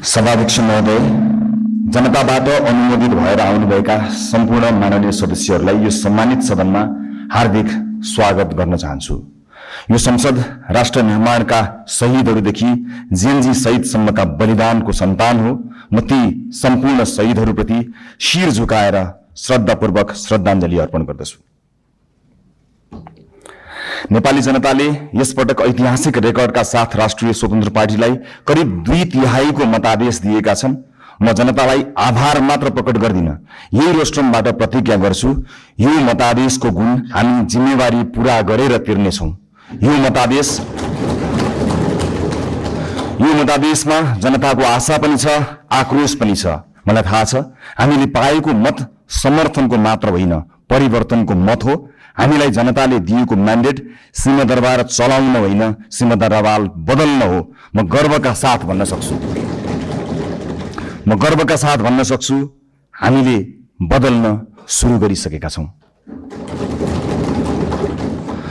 सभाध्यक्ष महोदय, जनताबाट अनुमोदित भएर आउनुभएका सम्पूर्ण माननीय सदस्यहरूलाई यो सम्मानित सदनमा हार्दिक स्वागत गर्न चाहन्छु। यो संसद राष्ट्र निर्माणका शहीदहरूदेखि जेएनजी शहीदसम्मका बलिदानको सन्तान हो। म ती सम्पूर्ण शहीदहरूप्रति शिर झुकाएर श्रद्धापूर्वक श्रद्धाञ्जली अर्पण गर्दछु। नेपाली जनताले यसपटक ऐतिहासिक रेकर्डका साथ राष्ट्रिय स्वतन्त्र पार्टीलाई करिब 2/3 मतादेश दिएका छन्। म जनतालाई आभार मात्र प्रकट गर्दिन, यही रोस्ट्रमबाट प्रतिज्ञा गर्छु, यो मतादेशको गुण हामी जिम्मेवारी पूरा गरेर तिर्नेछौँ। यो मतादेशमा जनताको आशा पनि छ, आक्रोश पनि छ। मलाई थाहा छ हामीले पाएको मत समर्थनको मात्र होइन, परिवर्तनको मत हो। हामीलाई जनताले दिएको म्यान्डेट सिंहदरबार चलाउन होइन, सिंहदरबार बदल्न हो। म गर्वका साथ भन्न सक्छु हामीले बदल्न सुरु गरिसकेका छौं।